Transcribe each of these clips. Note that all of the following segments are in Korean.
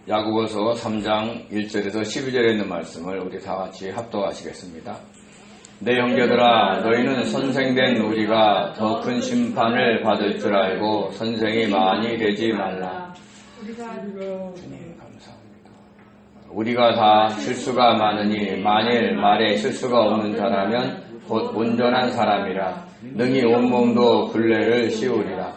야고보서 3장 1절에서 12절에 있는 말씀을 우리 다 같이 합독하시겠습니다. 내 형제들아, 너희는 선생된 우리가 더 큰 심판을 받을 줄 알고 선생이 많이 되지 말라. 주님 감사합니다. 우리가 다 실수가 많으니 만일 말에 실수가 없는 자라면 곧 온전한 사람이라 능히 온몸도 굴레를 씌우리라.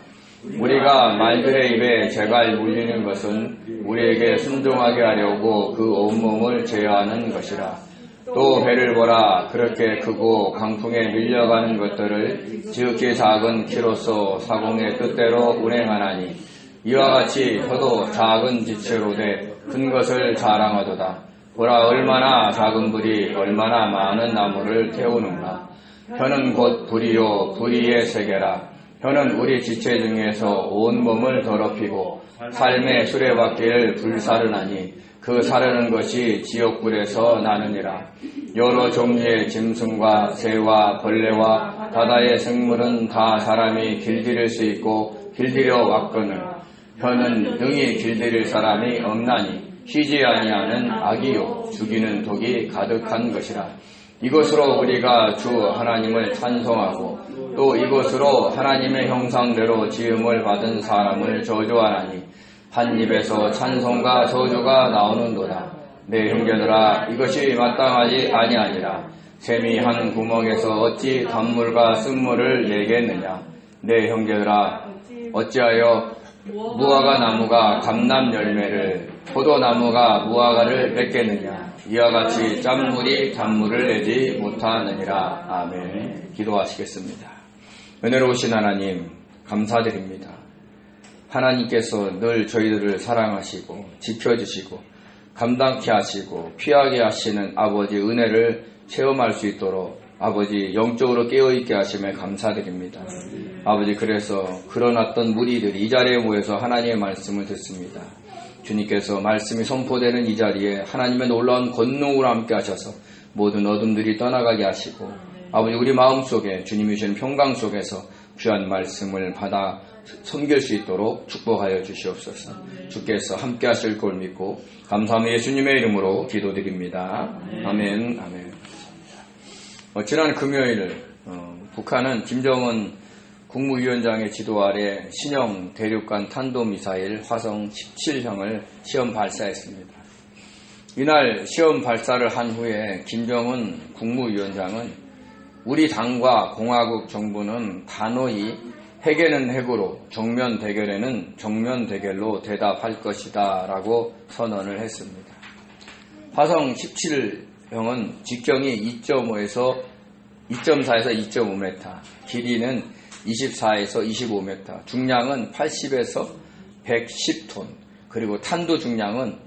우리가 말들의 입에 재갈 물리는 것은 우리에게 순종하게 하려고 그 온몸을 제어하는 것이라. 또 배를 보라. 그렇게 크고 강풍에 밀려가는 것들을 지극히 작은 키로서 사공의 뜻대로 운행하나니 이와 같이 혀도 작은 지체로 돼 큰 것을 자랑하도다. 보라, 얼마나 작은 불이 얼마나 많은 나무를 태우는가. 혀는 곧 불이요 불의의 세계라. 혀는 우리 지체 중에서 온 몸을 더럽히고 삶의 수레바퀴를 불사르나니 그 사르는 것이 지옥불에서 나느니라. 여러 종류의 짐승과 새와 벌레와 바다의 생물은 다 사람이 길들일 수 있고 길들여 왔거늘 혀는 능히 길들일 사람이 없나니 쉬지 아니하는 악이요 죽이는 독이 가득한 것이라. 이것으로 우리가 주 하나님을 찬송하고 또 이것으로 하나님의 형상대로 지음을 받은 사람을 저주하나니 한 입에서 찬송과 저주가 나오는도다. 내 형제들아, 이것이 마땅하지 아니하니라. 샘이 한 구멍에서 어찌 단물과 쓴물을 내겠느냐. 내 형제들아, 어찌하여 무화과 나무가 감람 열매를 포도나무가 무화과를 맺겠느냐. 이와 같이 짠물이 단물을 내지 못하느니라. 아멘. 기도하시겠습니다. 은혜로우신 하나님 감사드립니다. 하나님께서 늘 저희들을 사랑하시고 지켜주시고 감당케 하시고 피하게 하시는 아버지 은혜를 체험할 수 있도록 아버지 영적으로 깨어있게 하심에 감사드립니다. 아버지, 그래서 그런 어떤 무리들이 이 자리에 모여서 하나님의 말씀을 듣습니다. 주님께서 말씀이 선포되는 이 자리에 하나님의 놀라운 권능으로 함께 하셔서 모든 어둠들이 떠나가게 하시고 아버지, 우리 마음속에 주님이 주신 평강 속에서 귀한 말씀을 받아 섬길 수 있도록 축복하여 주시옵소서. 주께서 함께 하실 걸 믿고 감사하며 예수님의 이름으로 기도드립니다. 아멘. 아멘. 지난 금요일 북한은 김정은 국무위원장의 지도 아래 신형 대륙간 탄도미사일 화성 17형을 시험 발사했습니다. 이날 시험 발사를 한 후에 김정은 국무위원장은 우리 당과 공화국 정부는 단호히 핵에는 핵으로 정면 대결에는 정면 대결로 대답할 것이다 라고 선언을 했습니다. 화성 17형은 직경이 2.4에서 2.5m, 길이는 24에서 25m, 중량은 80에서 110톤, 그리고 탄도 중량은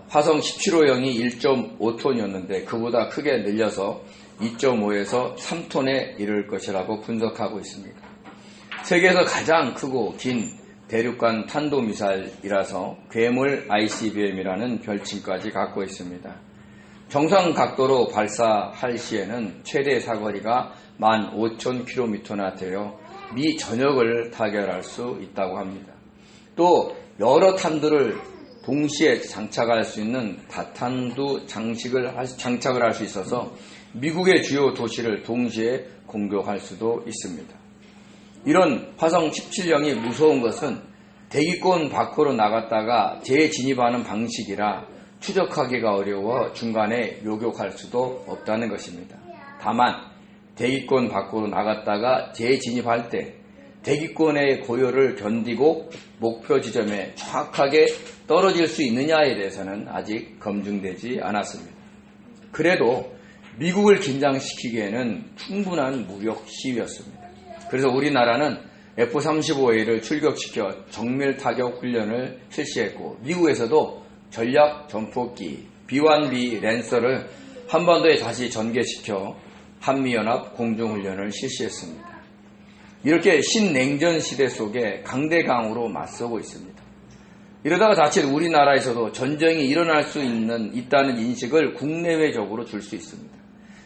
화성 17호형이 1.5톤이었는데 그보다 크게 늘려서 2.5에서 3톤에 이를 것이라고 분석하고 있습니다. 세계에서 가장 크고 긴 대륙간 탄도미사일이라서 괴물 ICBM이라는 별칭까지 갖고 있습니다. 정상 각도로 발사할 시에는 최대 사거리가 15,000km나 되어 미 전역을 타결할 수 있다고 합니다. 또 여러 탄두를 동시에 장착할 수 있는 다탄두 장착을 할 수 있어서 미국의 주요 도시를 동시에 공격할 수도 있습니다. 이런 화성 17형이 무서운 것은 대기권 밖으로 나갔다가 재진입하는 방식이라 추적하기가 어려워 중간에 요격할 수도 없다는 것입니다. 다만 대기권 밖으로 나갔다가 재진입할 때 대기권의 고열을 견디고 목표 지점에 정확하게 떨어질 수 있느냐에 대해서는 아직 검증되지 않았습니다. 그래도 미국을 긴장시키기에는 충분한 무력 시위였습니다. 그래서 우리나라는 F-35A를 출격시켜 정밀 타격 훈련을 실시했고 미국에서도 전략 전폭기 B-1B 랜서를 한반도에 다시 전개시켜 한미연합 공중훈련을 실시했습니다. 이렇게 신냉전 시대 속에 강대강으로 맞서고 있습니다. 이러다가 자칫 우리나라에서도 전쟁이 일어날 수 있다는 인식을 국내외적으로 줄 수 있습니다.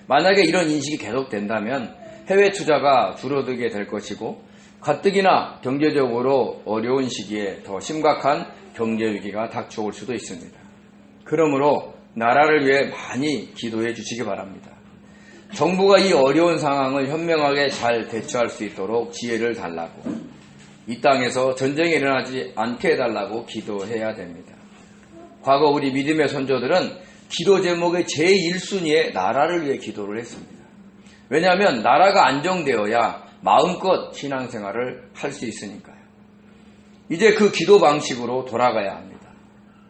만약에 이런 인식이 계속된다면 해외 투자가 줄어들게 될 것이고 가뜩이나 경제적으로 어려운 시기에 더 심각한 경제 위기가 닥쳐올 수도 있습니다. 그러므로 나라를 위해 많이 기도해 주시기 바랍니다. 정부가 이 어려운 상황을 현명하게 잘 대처할 수 있도록 지혜를 달라고, 이 땅에서 전쟁이 일어나지 않게 해달라고 기도해야 됩니다. 과거 우리 믿음의 선조들은 기도 제목의 제1순위에 나라를 위해 기도를 했습니다. 왜냐하면 나라가 안정되어야 마음껏 신앙생활을 할 수 있으니까요. 이제 그 기도 방식으로 돌아가야 합니다.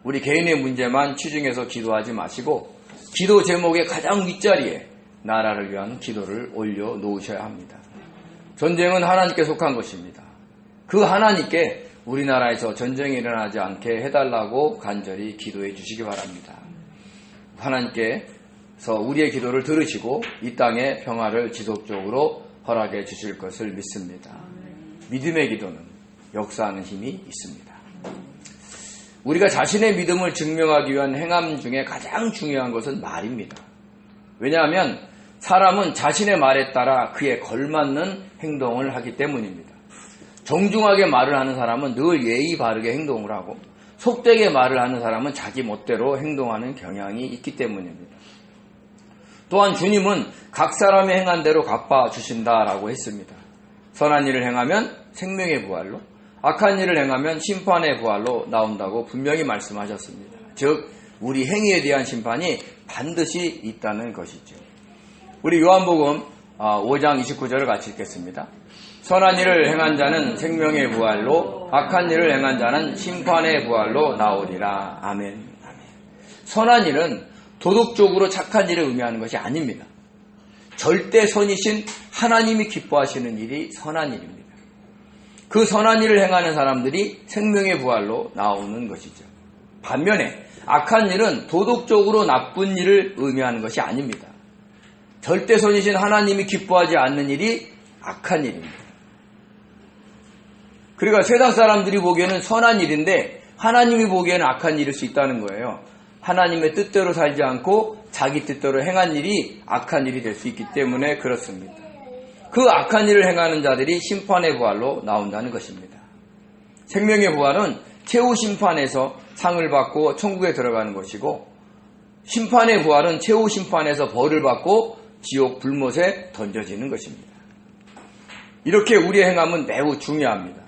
우리 개인의 문제만 치중해서 기도하지 마시고 기도 제목의 가장 윗자리에 나라를 위한 기도를 올려놓으셔야 합니다. 전쟁은 하나님께 속한 것입니다. 그 하나님께 우리나라에서 전쟁이 일어나지 않게 해달라고 간절히 기도해 주시기 바랍니다. 하나님께서 우리의 기도를 들으시고 이 땅의 평화를 지속적으로 허락해 주실 것을 믿습니다. 믿음의 기도는 역사하는 힘이 있습니다. 우리가 자신의 믿음을 증명하기 위한 행함 중에 가장 중요한 것은 말입니다. 왜냐하면 사람은 자신의 말에 따라 그에 걸맞는 행동을 하기 때문입니다. 정중하게 말을 하는 사람은 늘 예의 바르게 행동을 하고 속되게 말을 하는 사람은 자기 멋대로 행동하는 경향이 있기 때문입니다. 또한 주님은 각 사람의 행한 대로 갚아주신다라고 했습니다. 선한 일을 행하면 생명의 부활로, 악한 일을 행하면 심판의 부활로 나온다고 분명히 말씀하셨습니다. 즉 우리 행위에 대한 심판이 반드시 있다는 것이죠. 우리 요한복음 5장 29절을 같이 읽겠습니다. 선한 일을 행한 자는 생명의 부활로, 악한 일을 행한 자는 심판의 부활로 나오리라. 아멘. 아멘. 선한 일은 도덕적으로 착한 일을 의미하는 것이 아닙니다. 절대 선이신 하나님이 기뻐하시는 일이 선한 일입니다. 그 선한 일을 행하는 사람들이 생명의 부활로 나오는 것이죠. 반면에 악한 일은 도덕적으로 나쁜 일을 의미하는 것이 아닙니다. 절대 선이신 하나님이 기뻐하지 않는 일이 악한 일입니다. 그러니까 세상 사람들이 보기에는 선한 일인데 하나님이 보기에는 악한 일일 수 있다는 거예요. 하나님의 뜻대로 살지 않고 자기 뜻대로 행한 일이 악한 일이 될 수 있기 때문에 그렇습니다. 그 악한 일을 행하는 자들이 심판의 부활로 나온다는 것입니다. 생명의 부활은 최후 심판에서 상을 받고 천국에 들어가는 것이고, 심판의 부활은 최후 심판에서 벌을 받고 지옥 불못에 던져지는 것입니다. 이렇게 우리의 행함은 매우 중요합니다.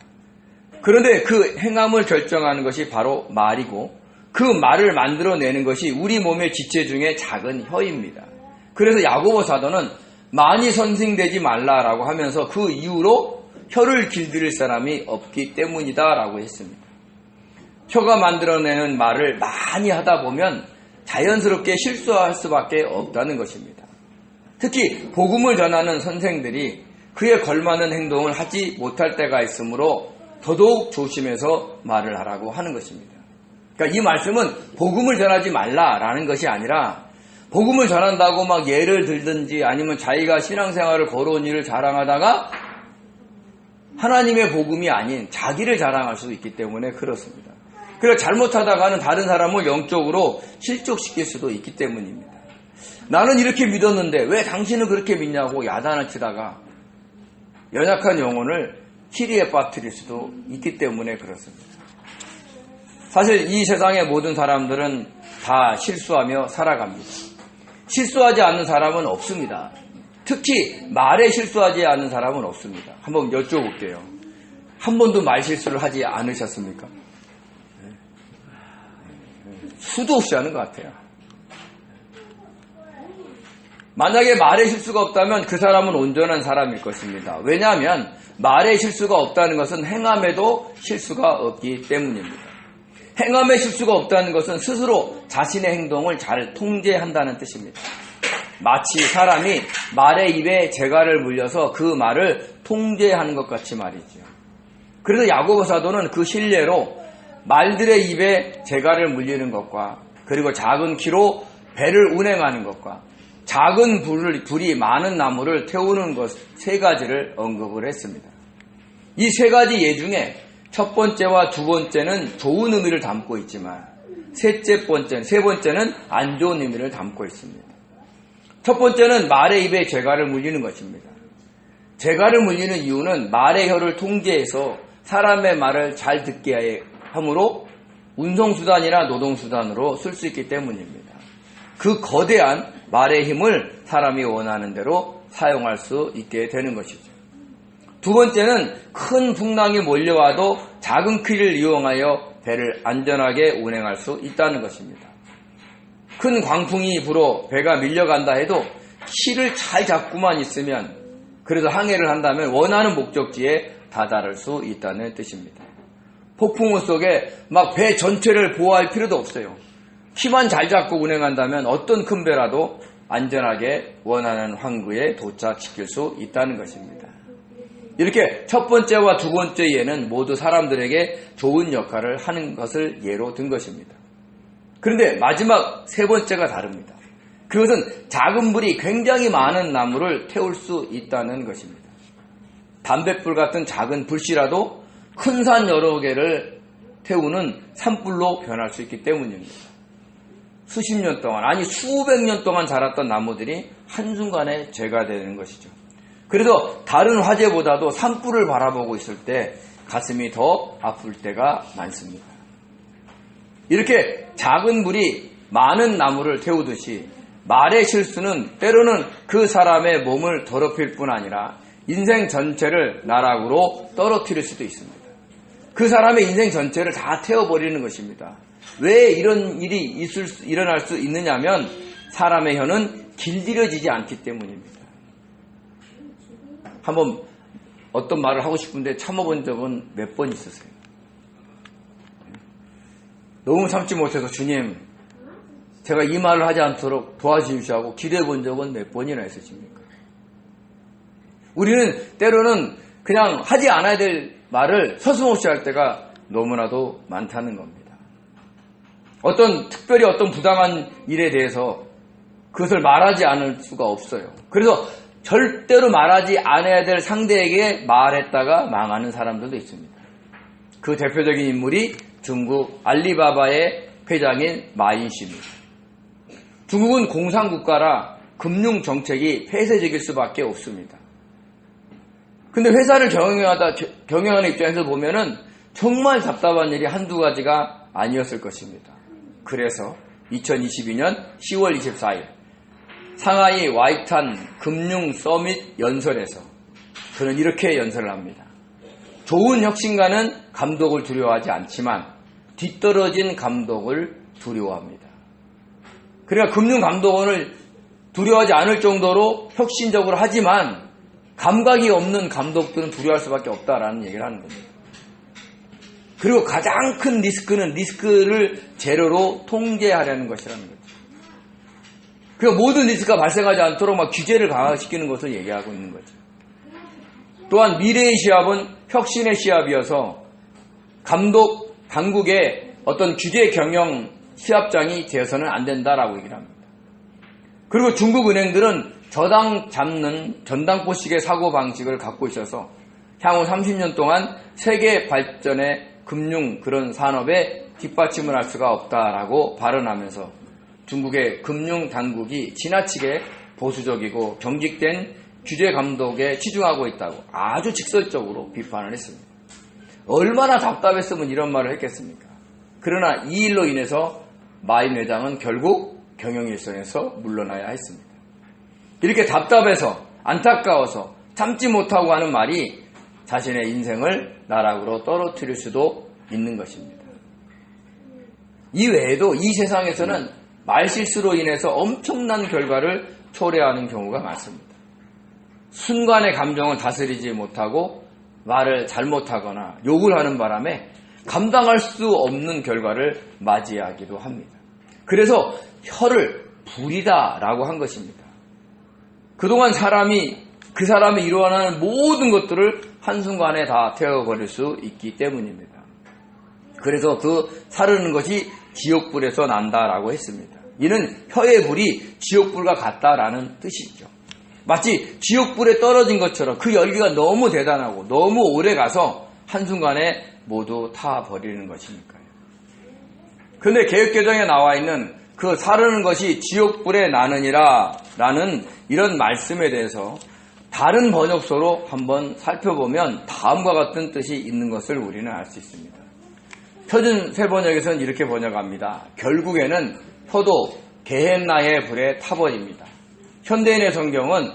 그런데 그 행함을 결정하는 것이 바로 말이고, 그 말을 만들어내는 것이 우리 몸의 지체 중에 작은 혀입니다. 그래서 야고보 사도는 많이 선생되지 말라라고 하면서 그 이유로 혀를 길들일 사람이 없기 때문이다라고 했습니다. 혀가 만들어내는 말을 많이 하다 보면 자연스럽게 실수할 수밖에 없다는 것입니다. 특히 복음을 전하는 선생들이 그에 걸맞는 행동을 하지 못할 때가 있으므로 더더욱 조심해서 말을 하라고 하는 것입니다. 그러니까 이 말씀은 복음을 전하지 말라라는 것이 아니라 복음을 전한다고 막 예를 들든지 아니면 자기가 신앙생활을 걸어온 일을 자랑하다가 하나님의 복음이 아닌 자기를 자랑할 수도 있기 때문에 그렇습니다. 그래서 잘못하다가는 다른 사람을 영적으로 실족시킬 수도 있기 때문입니다. 나는 이렇게 믿었는데 왜 당신은 그렇게 믿냐고 야단을 치다가 연약한 영혼을 희리에 빠뜨릴 수도 있기 때문에 그렇습니다. 사실 이 세상의 모든 사람들은 다 실수하며 살아갑니다. 실수하지 않는 사람은 없습니다. 특히 말에 실수하지 않는 사람은 없습니다. 한번 여쭤볼게요. 한 번도 말 실수를 하지 않으셨습니까? 수도 없이 하는 것 같아요. 만약에 말에 실수가 없다면 그 사람은 온전한 사람일 것입니다. 왜냐하면 말에 실수가 없다는 것은 행함에도 실수가 없기 때문입니다. 행함에 실수가 없다는 것은 스스로 자신의 행동을 잘 통제한다는 뜻입니다. 마치 사람이 말의 입에 재갈을 물려서 그 말을 통제하는 것 같이 말이죠. 그래서 야고보 사도는 그 실례로 말들의 입에 재갈을 물리는 것과 그리고 작은 키로 배를 운행하는 것과 작은 불이 많은 나무를 태우는 것 세 가지를 언급을 했습니다. 이 세 가지 예 중에 첫 번째와 두 번째는 좋은 의미를 담고 있지만 세 번째는 안 좋은 의미를 담고 있습니다. 첫 번째는 말의 입에 재갈을 물리는 것입니다. 재갈을 물리는 이유는 말의 혀를 통제해서 사람의 말을 잘 듣게 하므로 운송수단이나 노동수단으로 쓸 수 있기 때문입니다. 그 거대한 말의 힘을 사람이 원하는 대로 사용할 수 있게 되는 것이죠. 두 번째는 큰 풍랑이 몰려와도 작은 키를 이용하여 배를 안전하게 운행할 수 있다는 것입니다. 큰 광풍이 불어 배가 밀려간다 해도 키를 잘 잡고만 있으면, 그래서 항해를 한다면 원하는 목적지에 다다를 수 있다는 뜻입니다. 폭풍우 속에 막 배 전체를 보호할 필요도 없어요. 키만 잘 잡고 운행한다면 어떤 큰 배라도 안전하게 원하는 항구에 도착시킬 수 있다는 것입니다. 이렇게 첫 번째와 두 번째 예는 모두 사람들에게 좋은 역할을 하는 것을 예로 든 것입니다. 그런데 마지막 세 번째가 다릅니다. 그것은 작은 불이 굉장히 많은 나무를 태울 수 있다는 것입니다. 담뱃불 같은 작은 불씨라도 큰 산 여러 개를 태우는 산불로 변할 수 있기 때문입니다. 수십 년 동안, 아니 수백 년 동안 자랐던 나무들이 한순간에 재가 되는 것이죠. 그래서 다른 화재보다도 산불을 바라보고 있을 때 가슴이 더 아플 때가 많습니다. 이렇게 작은 불이 많은 나무를 태우듯이 말의 실수는 때로는 그 사람의 몸을 더럽힐 뿐 아니라 인생 전체를 나락으로 떨어뜨릴 수도 있습니다. 그 사람의 인생 전체를 다 태워버리는 것입니다. 왜 이런 일이 일어날 수 있느냐면 사람의 혀는 길들여지지 않기 때문입니다. 한번 어떤 말을 하고 싶은데 참아본 적은 몇 번 있었어요. 너무 참지 못해서 주님, 제가 이 말을 하지 않도록 도와주시고 기도해 본 적은 몇 번이나 있으십니까? 우리는 때로는 그냥 하지 않아야 될 말을 서슴없이 할 때가 너무나도 많다는 겁니다. 특별히 어떤 부당한 일에 대해서 그것을 말하지 않을 수가 없어요. 그래서 절대로 말하지 않아야 될 상대에게 말했다가 망하는 사람들도 있습니다. 그 대표적인 인물이 중국 알리바바의 회장인 마인씨입니다. 중국은 공산국가라 금융정책이 폐쇄적일 수밖에 없습니다. 근데 회사를 경영하는 입장에서 보면은 정말 답답한 일이 한두 가지가 아니었을 것입니다. 그래서 2022년 10월 24일 상하이 와이탄 금융 서밋 연설에서 그는 이렇게 연설을 합니다. 좋은 혁신가는 감독을 두려워하지 않지만 뒤떨어진 감독을 두려워합니다. 그러니까 금융감독원을 두려워하지 않을 정도로 혁신적으로 하지만 감각이 없는 감독들은 두려워할 수밖에 없다라는 얘기를 하는 겁니다. 그리고 가장 큰 리스크는 리스크를 제로로 통제하려는 것이라는 거죠. 그러니까 모든 리스크가 발생하지 않도록 막 규제를 강화시키는 것을 얘기하고 있는 거죠. 또한 미래의 시합은 혁신의 시합이어서 당국의 어떤 규제 경영 시합장이 되어서는 안 된다라고 얘기를 합니다. 그리고 중국 은행들은 저당 잡는 전당포식의 사고방식을 갖고 있어서 향후 30년 동안 세계 발전의 금융 그런 산업에 뒷받침을 할 수가 없다라고 발언하면서 중국의 금융당국이 지나치게 보수적이고 경직된 규제 감독에 치중하고 있다고 아주 직설적으로 비판을 했습니다. 얼마나 답답했으면 이런 말을 했겠습니까? 그러나 이 일로 인해서 마인 회장은 결국 경영일선에서 물러나야 했습니다. 이렇게 답답해서 안타까워서 참지 못하고 하는 말이 자신의 인생을 나락으로 떨어뜨릴 수도 있는 것입니다. 이 외에도 이 세상에서는 말실수로 인해서 엄청난 결과를 초래하는 경우가 많습니다. 순간의 감정을 다스리지 못하고 말을 잘못하거나 욕을 하는 바람에 감당할 수 없는 결과를 맞이하기도 합니다. 그래서 혀를 불이다라고 한 것입니다. 그동안 그 사람이 일어나는 모든 것들을 한순간에 다 태워버릴 수 있기 때문입니다. 그래서 그 사르는 것이 지옥불에서 난다라고 했습니다. 이는 혀의 불이 지옥불과 같다라는 뜻이죠. 마치 지옥불에 떨어진 것처럼 그 열기가 너무 대단하고 너무 오래 가서 한순간에 모두 타버리는 것이니까요. 그런데 개혁개정에 나와 있는 그 사르는 것이 지옥불에 나느니라 라는 이런 말씀에 대해서 다른 번역서로 한번 살펴보면 다음과 같은 뜻이 있는 것을 우리는 알 수 있습니다. 표준 새번역에서는 이렇게 번역합니다. 결국에는 혀도 게헨나의 불에 타버립니다. 현대인의 성경은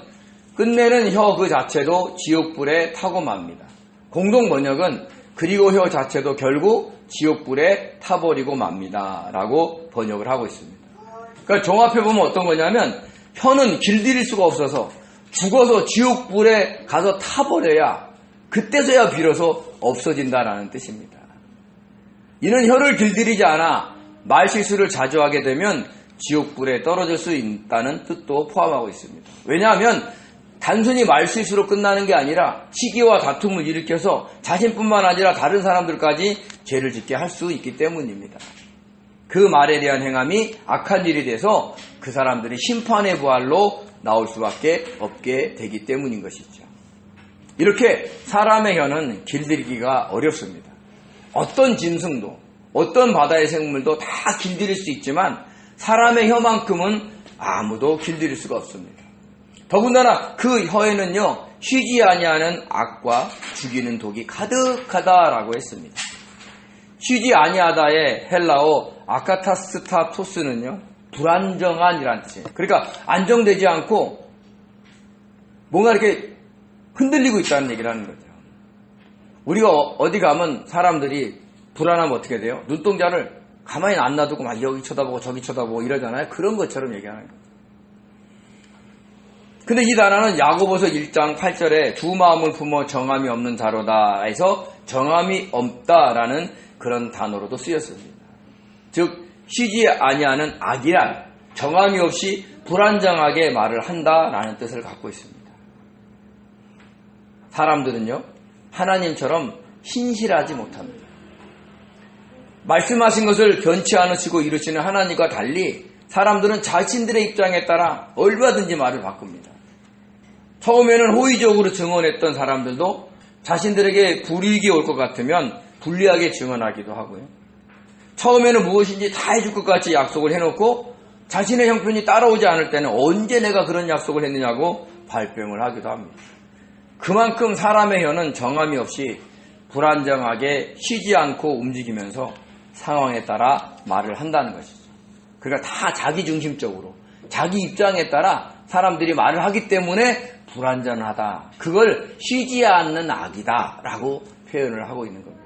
끝내는 혀 그 자체도 지옥불에 타고 맙니다. 공동 번역은 그리고 혀 자체도 결국 지옥불에 타버리고 맙니다. 라고 번역을 하고 있습니다. 그러니까 종합해보면 어떤 거냐면 혀는 길들일 수가 없어서 죽어서 지옥불에 가서 타버려야 그때서야 비로소 없어진다라는 뜻입니다. 이는 혀를 길들이지 않아 말실수를 자주 하게 되면 지옥불에 떨어질 수 있다는 뜻도 포함하고 있습니다. 왜냐하면 단순히 말실수로 끝나는 게 아니라 시기와 다툼을 일으켜서 자신뿐만 아니라 다른 사람들까지 죄를 짓게 할 수 있기 때문입니다. 그 말에 대한 행함이 악한 일이 돼서 그 사람들이 심판의 부활로 나올 수밖에 없게 되기 때문인 것이죠. 이렇게 사람의 혀는 길들이기가 어렵습니다. 어떤 짐승도 어떤 바다의 생물도 다 길들일 수 있지만 사람의 혀만큼은 아무도 길들일 수가 없습니다. 더군다나 그 혀에는요 쉬지 아니하는 악과 죽이는 독이 가득하다라고 했습니다. 쉬지 아니하다의 헬라어 아카타스타토스는요 불안정한이라는 뜻이에요. 그러니까 안정되지 않고 뭔가 이렇게 흔들리고 있다는 얘기를 하는 거죠. 우리가 어디 가면 사람들이 불안하면 어떻게 돼요? 눈동자를 가만히 안 놔두고 막 여기 쳐다보고 저기 쳐다보고 이러잖아요. 그런 것처럼 얘기하는 거죠. 근데 이 단어는 야고보서 1장 8절에 두 마음을 품어 정함이 없는 자로다 해서 정함이 없다라는 그런 단어로도 쓰였습니다. 즉 쉬지 아니하는 악이란 정함이 없이 불안정하게 말을 한다라는 뜻을 갖고 있습니다. 사람들은요 하나님처럼 신실하지 못합니다. 말씀하신 것을 변치 않으시고 이루시는 하나님과 달리 사람들은 자신들의 입장에 따라 얼마든지 말을 바꿉니다. 처음에는 호의적으로 증언했던 사람들도 자신들에게 불이익이 올 것 같으면 불리하게 증언하기도 하고요. 처음에는 무엇인지 다 해줄 것 같이 약속을 해놓고 자신의 형편이 따라오지 않을 때는 언제 내가 그런 약속을 했느냐고 발뺌을 하기도 합니다. 그만큼 사람의 혀는 정함이 없이 불안정하게 쉬지 않고 움직이면서 상황에 따라 말을 한다는 것이죠. 그러니까 다 자기중심적으로 자기 입장에 따라 사람들이 말을 하기 때문에 불안전하다. 그걸 쉬지 않는 악이다 라고 표현을 하고 있는 겁니다.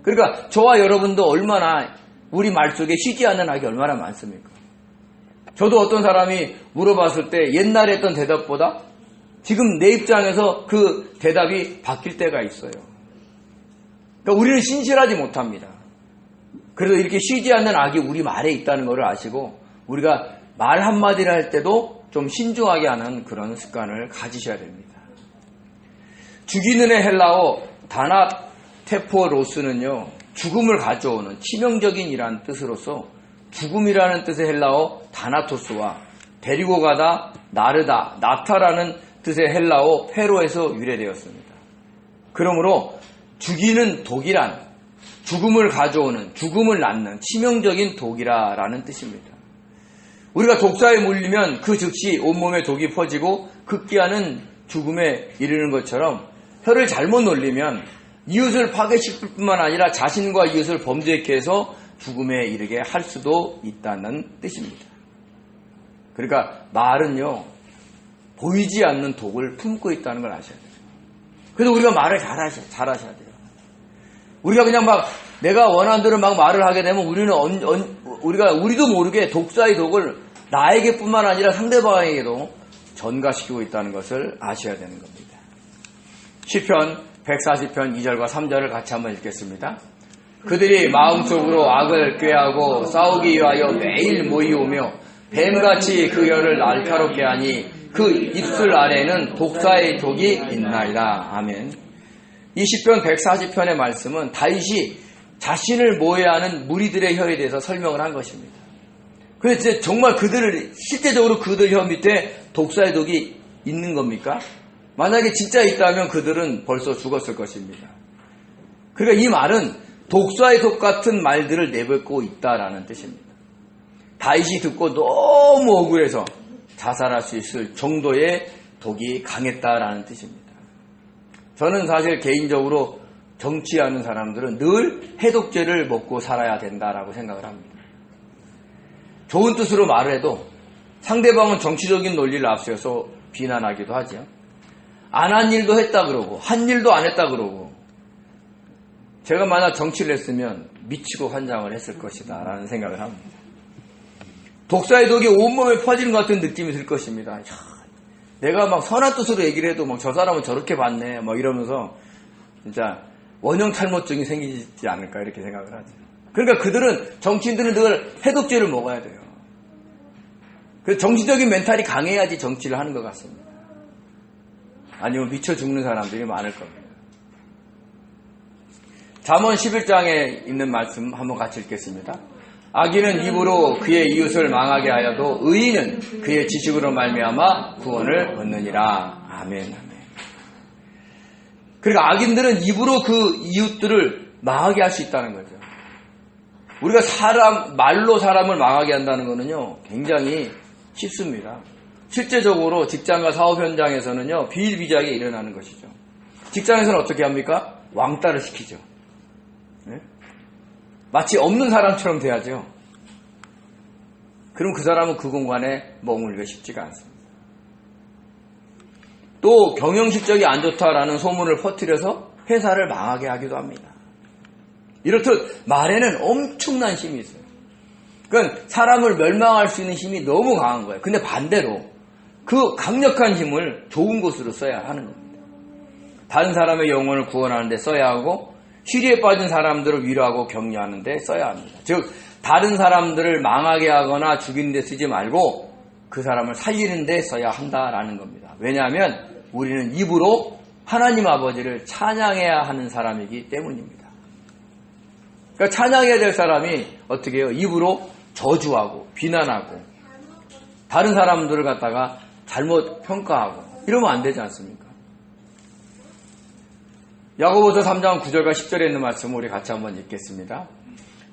그러니까 저와 여러분도 얼마나 우리 말 속에 쉬지 않는 악이 얼마나 많습니까? 저도 어떤 사람이 물어봤을 때 옛날에 했던 대답보다 지금 내 입장에서 그 대답이 바뀔 때가 있어요. 그러니까 우리는 신실하지 못합니다. 그래서 이렇게 쉬지 않는 악이 우리 말에 있다는 것을 아시고 우리가 말 한마디를 할 때도 좀 신중하게 하는 그런 습관을 가지셔야 됩니다. 죽이는 의 헬라어 다나테포로스는요 죽음을 가져오는 치명적인 이라는 뜻으로서 죽음이라는 뜻의 헬라어 다나토스와 데리고 가다, 나르다, 나타라는 뜻의 헬라어 페로에서 유래되었습니다. 그러므로 죽이는 독이란 죽음을 가져오는, 죽음을 낳는 치명적인 독이라는 뜻입니다. 우리가 독사에 물리면 그 즉시 온몸에 독이 퍼지고 극기하는 죽음에 이르는 것처럼 혀를 잘못 놀리면 이웃을 파괴시킬 뿐만 아니라 자신과 이웃을 범죄케 해서 죽음에 이르게 할 수도 있다는 뜻입니다. 그러니까 말은요 보이지 않는 독을 품고 있다는 걸 아셔야 돼요. 그래서 우리가 말을 잘하셔야 돼요. 우리가 그냥 막 내가 원하는 대로 막 말을 하게 되면 우리도 모르게 독사의 독을 나에게뿐만 아니라 상대방에게도 전가시키고 있다는 것을 아셔야 되는 겁니다. 시편 140편 2절과 3절을 같이 한번 읽겠습니다. 그들이 마음속으로 악을 꾀하고 싸우기 위하여 매일 모이오며 뱀같이 그 혀를 날카롭게 하니 그 입술 아래에는 독사의 독이 있나이다. 아멘. 이 시편 140편의 말씀은 다윗이 자신을 모해하는 무리들의 혀에 대해서 설명을 한 것입니다. 그래서 정말 실제적으로 그들 혀 밑에 독사의 독이 있는 겁니까? 만약에 진짜 있다면 그들은 벌써 죽었을 것입니다. 그러니까 이 말은 독사의 독 같은 말들을 내뱉고 있다라는 뜻입니다. 다윗이 듣고 너무 억울해서 자살할 수 있을 정도의 독이 강했다라는 뜻입니다. 저는 사실 개인적으로 정치하는 사람들은 늘 해독제를 먹고 살아야 된다라고 생각을 합니다. 좋은 뜻으로 말을 해도 상대방은 정치적인 논리를 앞세워서 비난하기도 하죠. 안 한 일도 했다 그러고 한 일도 안 했다 그러고 제가 만약 정치를 했으면 미치고 환장을 했을 것이다 라는 생각을 합니다. 독사의 독이 온몸에 퍼지는 것 같은 느낌이 들 것입니다. 야, 내가 막 선한 뜻으로 얘기를 해도 막 저 사람은 저렇게 봤네 막 이러면서 진짜 원형탈모증이 생기지 않을까 이렇게 생각을 하죠. 그러니까 그들은 정치인들은 늘 해독제를 먹어야 돼요. 그 정치적인 멘탈이 강해야지 정치를 하는 것 같습니다. 아니면 미쳐 죽는 사람들이 많을 겁니다. 잠언 11장에 있는 말씀 한번 같이 읽겠습니다. 악인은 입으로 그의 이웃을 망하게 하여도 의인은 그의 지식으로 말미암아 구원을 얻느니라. 아멘. 아멘. 그러니까 악인들은 입으로 그 이웃들을 망하게 할 수 있다는 거죠. 우리가 말로 사람을 망하게 한다는 거는요, 굉장히 쉽습니다. 실제적으로 직장과 사업 현장에서는요, 비일비재하게 일어나는 것이죠. 직장에서는 어떻게 합니까? 왕따를 시키죠. 네? 마치 없는 사람처럼 돼야죠. 그럼 그 사람은 그 공간에 머물기가 쉽지가 않습니다. 또 경영 실적이 안 좋다라는 소문을 퍼뜨려서 회사를 망하게 하기도 합니다. 이렇듯 말에는 엄청난 힘이 있어요. 그러니까 사람을 멸망할 수 있는 힘이 너무 강한 거예요. 근데 반대로 그 강력한 힘을 좋은 곳으로 써야 하는 겁니다. 다른 사람의 영혼을 구원하는 데 써야 하고 시리에 빠진 사람들을 위로하고 격려하는 데 써야 합니다. 즉 다른 사람들을 망하게 하거나 죽이는 데 쓰지 말고 그 사람을 살리는 데 써야 한다라는 겁니다. 왜냐하면 우리는 입으로 하나님 아버지를 찬양해야 하는 사람이기 때문입니다. 그러니까 찬양해야 될 사람이 어떻게 해요? 입으로 저주하고 비난하고 다른 사람들을 갖다가 잘못 평가하고 이러면 안 되지 않습니까? 야고보서 3장 9절과 10절에 있는 말씀을 우리 같이 한번 읽겠습니다.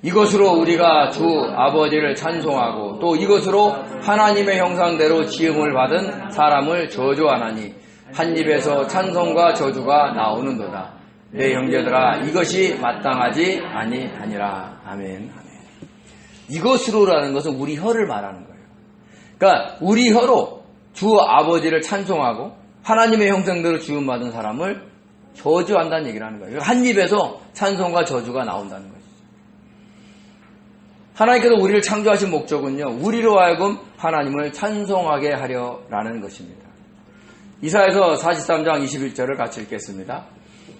이것으로 우리가 주 아버지를 찬송하고 또 이것으로 하나님의 형상대로 지음을 받은 사람을 저주하나니 한 입에서 찬송과 저주가 나오는도다. 내 형제들아 이것이 마땅하지 아니하니라. 아멘. 아멘. 이것으로라는 것은 우리 혀를 말하는 거예요. 그러니까 우리 혀로 주 아버지를 찬송하고 하나님의 형상대로 지음 받은 사람을 저주한다는 얘기를 하는 거예요. 한 입에서 찬송과 저주가 나온다는 거죠. 하나님께서 우리를 창조하신 목적은요, 우리로 하여금 하나님을 찬송하게 하려라는 것입니다. 이사야서 43장 21절을 같이 읽겠습니다.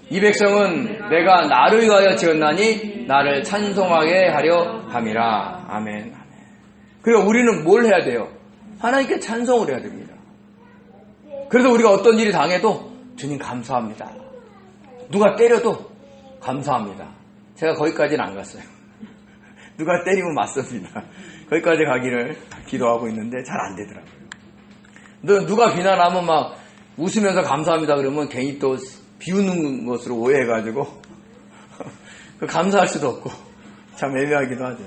이 백성은 내가 나를 위하여 지었나니 나를 찬송하게 하려 함이라. 아멘. 아멘. 그리고 우리는 뭘 해야 돼요? 하나님께 찬송을 해야 됩니다. 그래서 우리가 어떤 일이 당해도 주님 감사합니다. 누가 때려도 감사합니다. 제가 거기까지는 안 갔어요. 누가 때리면 맞습니다. 거기까지 가기를 기도하고 있는데 잘 안 되더라고요. 누가 비난하면 막 웃으면서 감사합니다 그러면 괜히 또 비웃는 것으로 오해해가지고 감사할 수도 없고 참 애매하기도 하죠.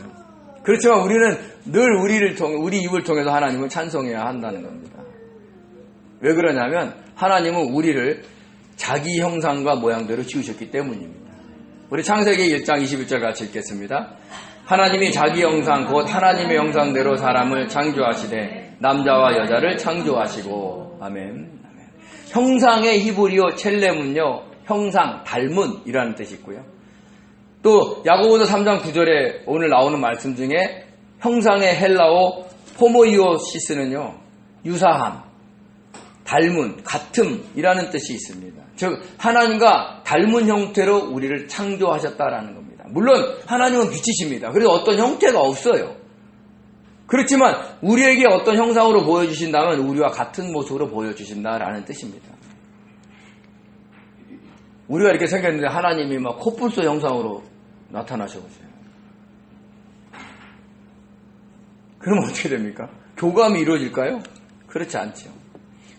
그렇지만 우리는 늘 우리 입을 통해서 하나님을 찬송해야 한다는 겁니다. 왜 그러냐면 하나님은 우리를 자기 형상과 모양대로 지으셨기 때문입니다. 우리 창세기 1장 21절 같이 읽겠습니다. 하나님이 자기 형상 곧 하나님의 형상대로 사람을 창조하시되 남자와 여자를 창조하시고. 아멘. 형상의 히브리어 첼렘은요, 형상, 닮은 이라는 뜻이 있고요. 또 야고보서 3장 9절에 오늘 나오는 말씀 중에 형상의 헬라어 호모이오시스는요, 유사함, 닮은, 같음이라는 뜻이 있습니다. 즉 하나님과 닮은 형태로 우리를 창조하셨다라는 겁니다. 물론 하나님은 빛이십니다. 그래서 어떤 형태가 없어요. 그렇지만 우리에게 어떤 형상으로 보여주신다면 우리와 같은 모습으로 보여주신다라는 뜻입니다. 우리가 이렇게 생겼는데 하나님이 막 코뿔소 형상으로 나타나셔보세요. 그러면 어떻게 됩니까? 교감이 이루어질까요? 그렇지 않죠.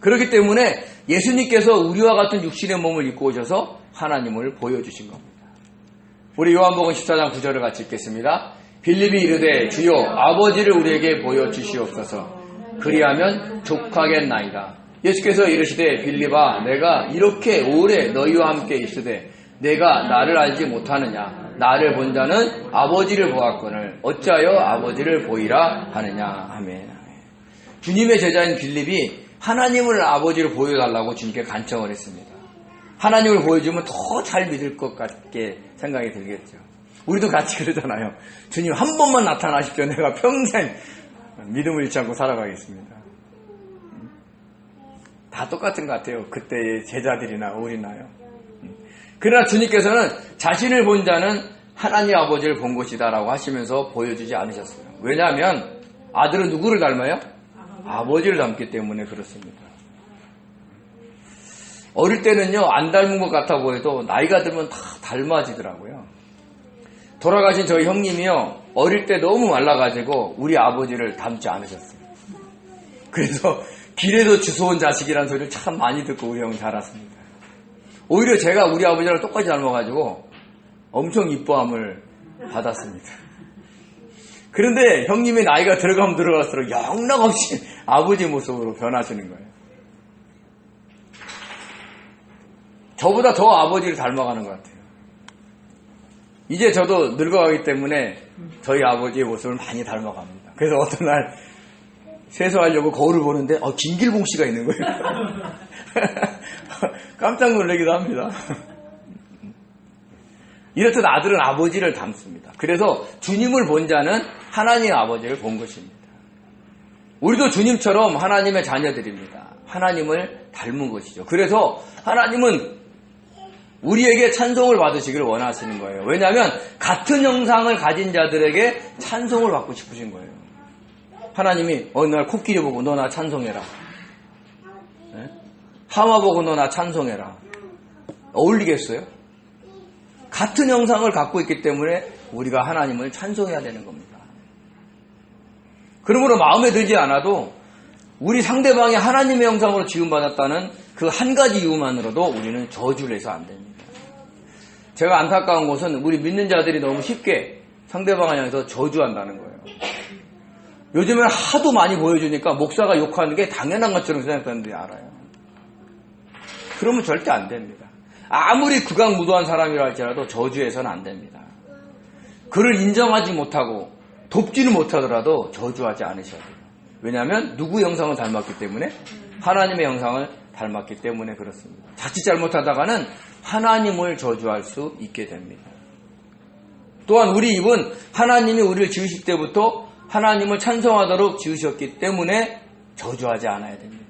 그렇기 때문에 예수님께서 우리와 같은 육신의 몸을 입고 오셔서 하나님을 보여주신 겁니다. 우리 요한복음 14장 9절을 같이 읽겠습니다. 빌립이 이르되 주여 아버지를 우리에게 보여주시옵소서. 그리하면 족하겠나이다. 예수께서 이르시되 빌립아 내가 이렇게 오래 너희와 함께 있으되 내가 나를 알지 못하느냐 나를 본 자는 아버지를 보았거늘 어찌하여 아버지를 보이라 하느냐. 아멘. 주님의 제자인 빌립이 하나님을 아버지를 보여달라고 주님께 간청을 했습니다. 하나님을 보여주면 더 잘 믿을 것 같게 생각이 들겠죠. 우리도 같이 그러잖아요. 주님 한 번만 나타나십시오. 내가 평생 믿음을 잃지 않고 살아가겠습니다. 다 똑같은 것 같아요. 그때의 제자들이나 우리나요. 그러나 주님께서는 자신을 본 자는 하나님 아버지를 본 것이다 라고 하시면서 보여주지 않으셨어요. 왜냐하면 아들은 누구를 닮아요? 아버지를 닮기 때문에 그렇습니다. 어릴 때는요 안 닮은 것 같아 보여도 나이가 들면 다 닮아지더라고요. 돌아가신 저희 형님이요 어릴 때 너무 말라가지고 우리 아버지를 닮지 않으셨어요. 그래서 길에서 주워온 자식이라는 소리를 참 많이 듣고 우리 형은 자랐습니다. 오히려 제가 우리 아버지랑 똑같이 닮아가지고 엄청 이뻐함을 받았습니다. 그런데 형님의 나이가 들어가면 들어갈수록 영락없이 아버지 모습으로 변하시는 거예요. 저보다 더 아버지를 닮아가는 것 같아요. 이제 저도 늙어가기 때문에 저희 아버지의 모습을 많이 닮아갑니다. 그래서 어떤 날 세수하려고 거울을 보는데 김길봉 씨가 있는 거예요. 깜짝 놀라기도 합니다. 이렇듯 아들은 아버지를 닮습니다. 그래서 주님을 본 자는 하나님 아버지를 본 것입니다. 우리도 주님처럼 하나님의 자녀들입니다. 하나님을 닮은 것이죠. 그래서 하나님은 우리에게 찬송을 받으시기를 원하시는 거예요. 왜냐하면 같은 형상을 가진 자들에게 찬송을 받고 싶으신 거예요. 하나님이 어느 날 코끼리 보고 너 나 찬송해라. 네? 하마 보고 너 나 찬송해라. 어울리겠어요? 같은 형상을 갖고 있기 때문에 우리가 하나님을 찬송해야 되는 겁니다. 그러므로 마음에 들지 않아도 우리 상대방이 하나님의 형상으로 지음받았다는 그 한 가지 이유만으로도 우리는 저주를 해서 안 됩니다. 제가 안타까운 것은 우리 믿는 자들이 너무 쉽게 상대방을 향해서 저주한다는 거예요. 요즘엔 하도 많이 보여주니까 목사가 욕하는 게 당연한 것처럼 생각하는데 알아요. 그러면 절대 안 됩니다. 아무리 극악무도한 사람이라 할지라도 저주해서는 안 됩니다. 그를 인정하지 못하고 돕지는 못하더라도 저주하지 않으셔야 돼요. 왜냐하면 누구 형상을 닮았기 때문에? 하나님의 형상을 닮았기 때문에 그렇습니다. 자칫 잘못하다가는 하나님을 저주할 수 있게 됩니다. 또한 우리 입은 하나님이 우리를 지으실 때부터 하나님을 찬송하도록 지으셨기 때문에 저주하지 않아야 됩니다.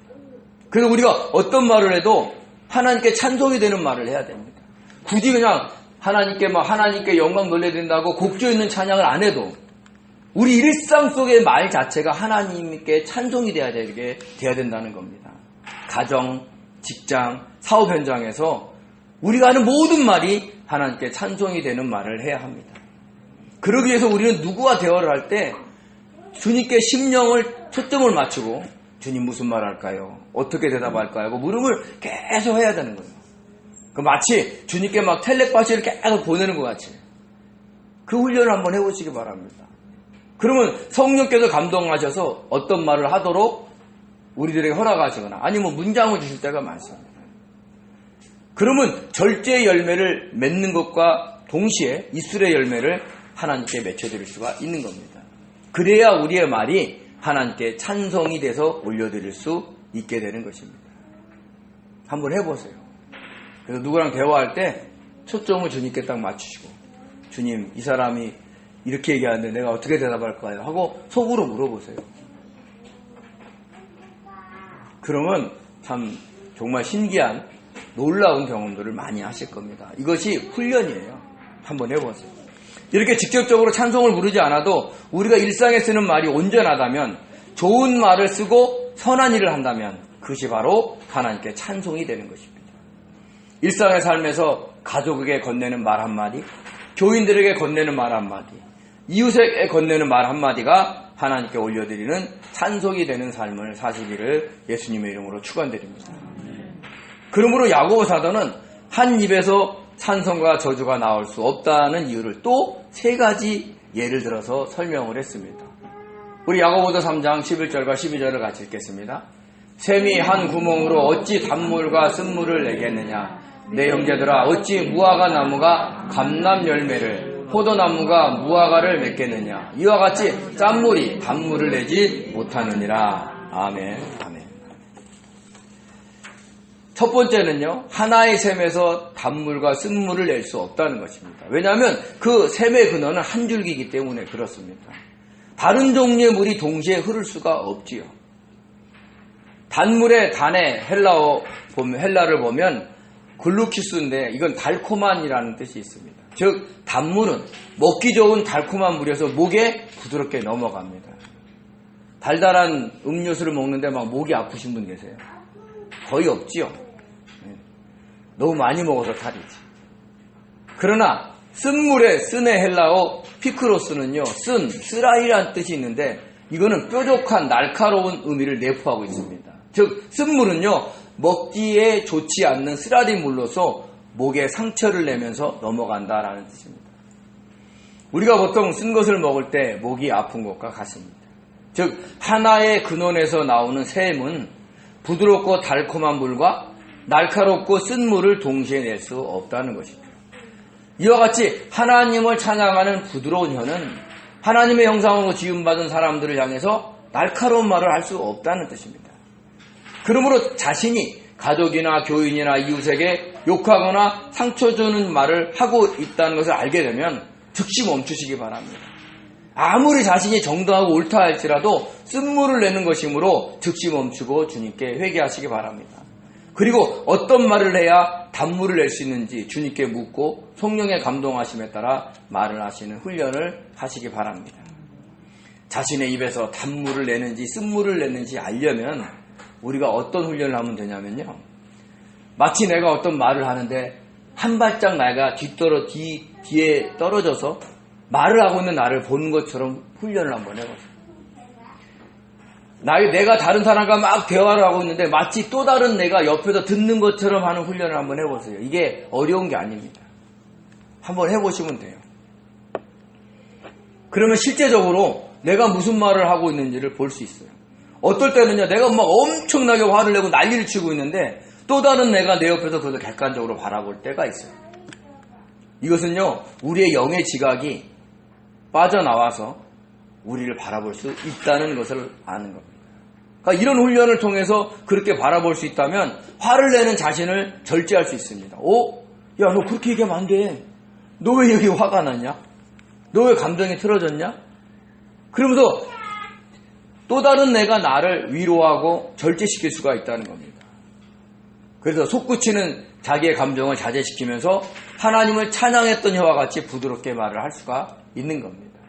그래서 우리가 어떤 말을 해도 하나님께 찬송이 되는 말을 해야 됩니다. 굳이 그냥 하나님께 영광 돌려야 된다고 곡조 있는 찬양을 안 해도 우리 일상 속의 말 자체가 하나님께 찬송이 돼야 된다는 겁니다. 가정, 직장, 사업 현장에서 우리가 하는 모든 말이 하나님께 찬송이 되는 말을 해야 합니다. 그러기 위해서 우리는 누구와 대화를 할 때 주님께 심령을 초점을 맞추고 주님 무슨 말 할까요? 어떻게 대답할까요? 하고 물음을 계속 해야 되는 거예요. 마치 주님께 막 텔레파시를 계속 보내는 것 같이 그 훈련을 한번 해보시기 바랍니다. 그러면 성령께서 감동하셔서 어떤 말을 하도록 우리들에게 허락하시거나 아니면 문장을 주실 때가 많습니다. 그러면 절제의 열매를 맺는 것과 동시에 이슬의 열매를 하나님께 맺혀드릴 수가 있는 겁니다. 그래야 우리의 말이 하나님께 찬송이 돼서 올려드릴 수 있게 되는 것입니다. 한번 해보세요. 그래서 누구랑 대화할 때 초점을 주님께 딱 맞추시고 주님 이 사람이 이렇게 얘기하는데 내가 어떻게 대답할까요? 하고 속으로 물어보세요. 그러면 참 정말 신기한 놀라운 경험들을 많이 하실 겁니다. 이것이 훈련이에요. 한번 해보세요. 이렇게 직접적으로 찬송을 부르지 않아도 우리가 일상에 쓰는 말이 온전하다면 좋은 말을 쓰고 선한 일을 한다면 그것이 바로 하나님께 찬송이 되는 것입니다. 일상의 삶에서 가족에게 건네는 말 한마디, 교인들에게 건네는 말 한마디, 이웃에게 건네는 말 한마디가 하나님께 올려드리는 찬송이 되는 삶을 사시기를 예수님의 이름으로 축원드립니다. 그러므로 야고보 사도는 한 입에서 찬송과 저주가 나올 수 없다는 이유를 또 세 가지 예를 들어서 설명을 했습니다. 우리 야고보서 3장 11절과 12절을 같이 읽겠습니다. 샘이 한 구멍으로 어찌 단물과 쓴물을 내겠느냐. 내 형제들아 어찌 무화과 나무가 감람 열매를 포도나무가 무화과를 맺겠느냐. 이와 같이 짠물이 단물을 내지 못하느니라. 아멘. 아멘. 첫 번째는요, 하나의 샘에서 단물과 쓴물을 낼 수 없다는 것입니다. 왜냐하면 그 샘의 근원은 한 줄기이기 때문에 그렇습니다. 다른 종류의 물이 동시에 흐를 수가 없지요. 단물의 단의 헬라를 보면 글루키스인데 이건 달콤한이라는 뜻이 있습니다. 즉 단물은 먹기 좋은 달콤한 물이어서 목에 부드럽게 넘어갑니다. 달달한 음료수를 먹는데 막 목이 아프신 분 계세요? 거의 없지요. 너무 많이 먹어서 탈이지. 그러나 쓴물의 쓴의 헬라어 피크로스는요, 쓰라이라는 뜻이 있는데 이거는 뾰족한 날카로운 의미를 내포하고 있습니다. 즉 쓴물은요, 먹기에 좋지 않는 쓰라린 물로서 목에 상처를 내면서 넘어간다라는 뜻입니다. 우리가 보통 쓴 것을 먹을 때 목이 아픈 것과 같습니다. 즉 하나의 근원에서 나오는 샘은 부드럽고 달콤한 물과 날카롭고 쓴 물을 동시에 낼 수 없다는 것입니다. 이와 같이 하나님을 찬양하는 부드러운 혀는 하나님의 형상으로 지음받은 사람들을 향해서 날카로운 말을 할 수 없다는 뜻입니다. 그러므로 자신이 가족이나 교인이나 이웃에게 욕하거나 상처 주는 말을 하고 있다는 것을 알게 되면 즉시 멈추시기 바랍니다. 아무리 자신이 정당하고 옳다 할지라도 쓴물을 내는 것이므로 즉시 멈추고 주님께 회개하시기 바랍니다. 그리고 어떤 말을 해야 단물을 낼 수 있는지 주님께 묻고 성령의 감동하심에 따라 말을 하시는 훈련을 하시기 바랍니다. 자신의 입에서 단물을 내는지 쓴물을 내는지 알려면 우리가 어떤 훈련을 하면 되냐면요, 마치 내가 어떤 말을 하는데 한 발짝 내가 뒤에 떨어져서 말을 하고 있는 나를 보는 것처럼 훈련을 한번 해보세요. 내가 다른 사람과 막 대화를 하고 있는데 마치 또 다른 내가 옆에서 듣는 것처럼 하는 훈련을 한번 해보세요. 이게 어려운 게 아닙니다. 한번 해보시면 돼요. 그러면 실제적으로 내가 무슨 말을 하고 있는지를 볼 수 있어요. 어떨 때는요, 내가 막 엄청나게 화를 내고 난리를 치고 있는데 또 다른 내가 내 옆에서 그것을 객관적으로 바라볼 때가 있어요. 이것은요, 우리의 영의 지각이 빠져나와서 우리를 바라볼 수 있다는 것을 아는 겁니다. 그러니까 이런 훈련을 통해서 그렇게 바라볼 수 있다면 화를 내는 자신을 절제할 수 있습니다. 야, 너 그렇게 얘기하면 안 돼. 너 왜 여기 화가 났냐? 너 왜 감정이 틀어졌냐? 그러면서 또 다른 내가 나를 위로하고 절제시킬 수가 있다는 겁니다. 그래서 솟구치는 자기의 감정을 자제시키면서 하나님을 찬양했던 혀와 같이 부드럽게 말을 할 수가 있는 겁니다.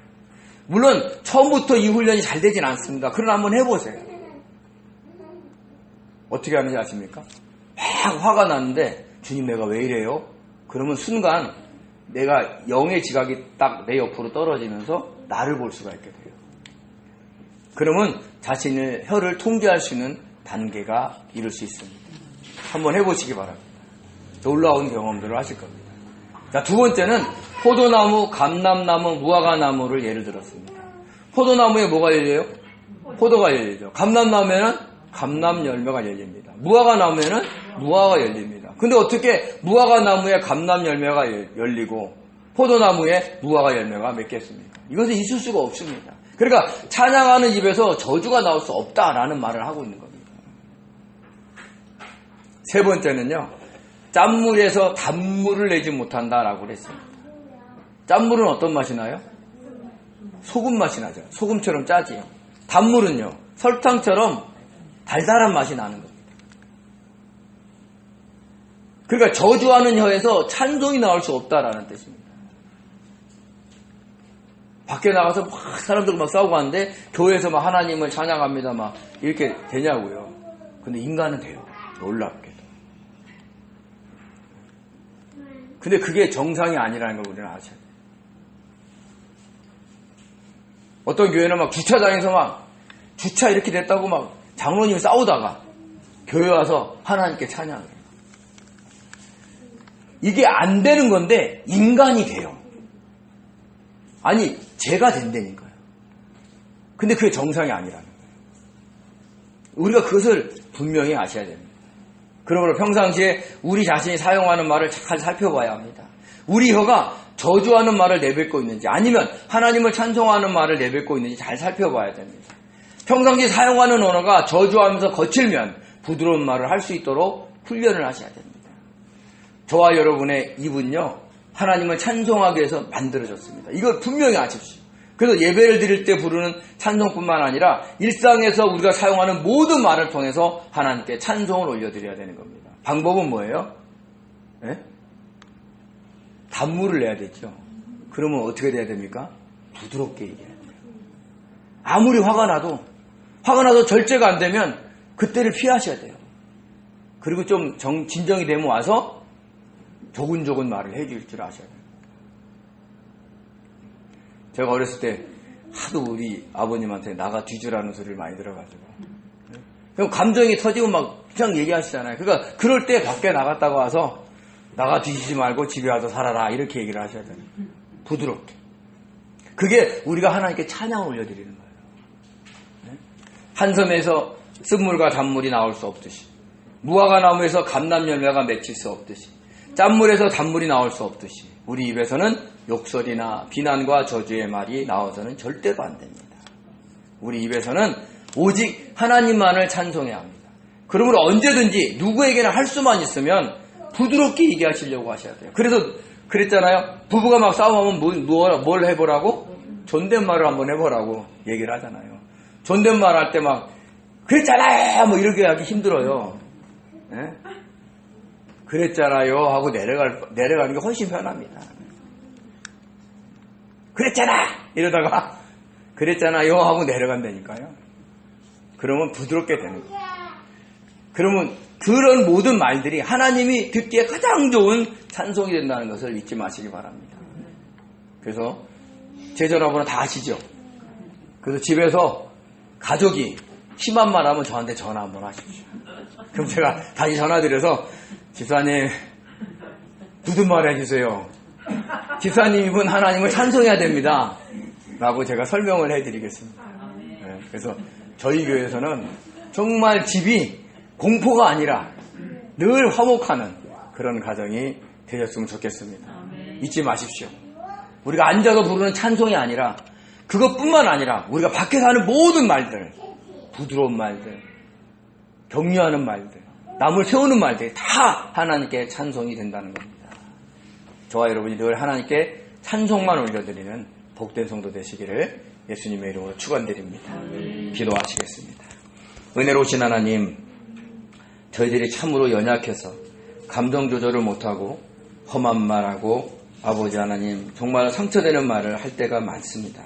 물론 처음부터 이 훈련이 잘 되진 않습니다. 그러나 한번 해보세요. 어떻게 하는지 아십니까? 막 화가 났는데 주님 내가 왜 이래요? 그러면 순간 내가 영의 지각이 딱 내 옆으로 떨어지면서 나를 볼 수가 있게 돼요. 그러면 자신의 혀를 통제할 수 있는 단계가 이룰 수 있습니다. 한번 해보시기 바랍니다. 놀라운 경험들을 하실 겁니다. 자, 두 번째는 포도나무, 감람나무, 무화과나무를 예를 들었습니다. 포도나무에 뭐가 열려요? 포도가 열리죠. 감람나무에는 감람 열매가 열립니다. 무화과나무에는 무화과가 열립니다. 근데 어떻게 무화과나무에 감람 열매가 열리고 포도나무에 무화과 열매가 맺겠습니까? 이것은 있을 수가 없습니다. 그러니까 찬양하는 입에서 저주가 나올 수 없다라는 말을 하고 있는 겁니다. 세 번째는요, 짠물에서 단물을 내지 못한다라고 그랬습니다. 짠물은 어떤 맛이 나요? 소금 맛이 나죠. 소금처럼 짜지요. 단물은요, 설탕처럼 달달한 맛이 나는 겁니다. 그러니까 저주하는 혀에서 찬송이 나올 수 없다라는 뜻입니다. 밖에 나가서 막 사람들 막 싸우고 하는데 교회에서 막 하나님을 찬양합니다 막 이렇게 되냐고요. 근데 인간은 돼요. 놀랍게도. 근데 그게 정상이 아니라는 걸 우리는 아셔야 돼요. 어떤 교회는 막 주차장에서 막 주차 이렇게 됐다고 막 장로님이 싸우다가 교회 와서 하나님께 찬양해요. 이게 안 되는 건데 인간이 돼요. 아니, 죄가 된다니까요. 근데 그게 정상이 아니라는 거예요. 우리가 그것을 분명히 아셔야 됩니다. 그러므로 평상시에 우리 자신이 사용하는 말을 잘 살펴봐야 합니다. 우리 혀가 저주하는 말을 내뱉고 있는지 아니면 하나님을 찬송하는 말을 내뱉고 있는지 잘 살펴봐야 됩니다. 평상시 사용하는 언어가 저주하면서 거칠면 부드러운 말을 할 수 있도록 훈련을 하셔야 됩니다. 저와 여러분의 입은요, 하나님을 찬송하기 위해서 만들어졌습니다. 이걸 분명히 아십시오. 그래서 예배를 드릴 때 부르는 찬송뿐만 아니라 일상에서 우리가 사용하는 모든 말을 통해서 하나님께 찬송을 올려드려야 되는 겁니다. 방법은 뭐예요? 네? 단물을 내야 되죠. 그러면 어떻게 돼야 됩니까? 부드럽게 얘기해야 돼요. 아무리 화가 나도 절제가 안 되면 그때를 피하셔야 돼요. 그리고 좀 진정이 되면 와서 조근조근 말을 해줄 줄 아셔야 돼요. 제가 어렸을 때 하도 우리 아버님한테 나가 뒤주라는 소리를 많이 들어가지고 그럼 감정이 터지고 막 그냥 얘기하시잖아요. 그러니까 그럴 때 밖에 나갔다가 와서 나가 뒤지지 말고 집에 와서 살아라 이렇게 얘기를 하셔야 돼요. 부드럽게. 그게 우리가 하나님께 찬양을 올려드리는 거예요. 한 섬에서 쓴물과 단물이 나올 수 없듯이, 무화과 나무에서 감람 열매가 맺힐 수 없듯이, 짠물에서 단물이 나올 수 없듯이 우리 입에서는 욕설이나 비난과 저주의 말이 나와서는 절대로 안 됩니다. 우리 입에서는 오직 하나님만을 찬송해야 합니다. 그러므로 언제든지 누구에게나 할 수만 있으면 부드럽게 얘기하시려고 하셔야 돼요. 그래서 그랬잖아요. 부부가 막 싸움하면 뭘 해보라고? 존댓말을 한번 해보라고 얘기를 하잖아요. 존댓말 할 때 막 그랬잖아요 뭐 이렇게 하기 힘들어요. 네? 그랬잖아요 하고 내려가는 게 훨씬 편합니다. 그랬잖아 이러다가 그랬잖아요 하고 내려간다니까요. 그러면 부드럽게 되는 거예요. 그러면 그런 모든 말들이 하나님이 듣기에 가장 좋은 찬송이 된다는 것을 잊지 마시기 바랍니다. 그래서 제 전화번호 다 아시죠? 그래서 집에서 가족이 심한 말 하면 저한테 전화 한번 하십시오. 그럼 제가 다시 전화드려서 집사님 무슨 말 해주세요. 집사님 입은 하나님을 찬송해야 됩니다. 라고 제가 설명을 해드리겠습니다. 네, 그래서 저희 교회에서는 정말 집이 공포가 아니라 늘 화목하는 그런 가정이 되셨으면 좋겠습니다. 잊지 마십시오. 우리가 앉아서 부르는 찬송이 아니라 그것뿐만 아니라 우리가 밖에서 하는 모든 말들, 부드러운 말들, 격려하는 말들, 남을 세우는 말들이 다 하나님께 찬송이 된다는 겁니다. 저와 여러분이 늘 하나님께 찬송만 올려드리는 복된 성도 되시기를 예수님의 이름으로 축원드립니다. 기도하시겠습니다. 은혜로우신 하나님, 저희들이 참으로 연약해서 감정 조절을 못하고 험한 말하고 아버지 하나님 정말 상처되는 말을 할 때가 많습니다.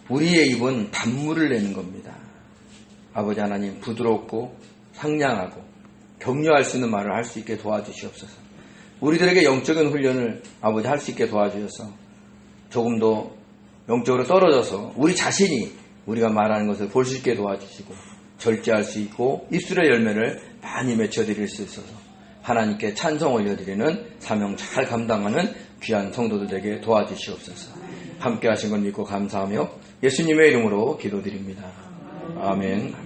우리의 입은 단물을 내는 겁니다. 아버지 하나님 부드럽고 상냥하고 격려할 수 있는 말을 할 수 있게 도와주시옵소서. 우리들에게 영적인 훈련을 아버지 할 수 있게 도와주셔서 조금 더 영적으로 떨어져서 우리 자신이 우리가 말하는 것을 볼 수 있게 도와주시고 절제할 수 있고 입술의 열매를 많이 맺혀드릴 수 있어서 하나님께 찬송 올려드리는 사명 잘 감당하는 귀한 성도들 되게 도와주시옵소서. 함께 하신 걸 믿고 감사하며 예수님의 이름으로 기도드립니다. 아멘.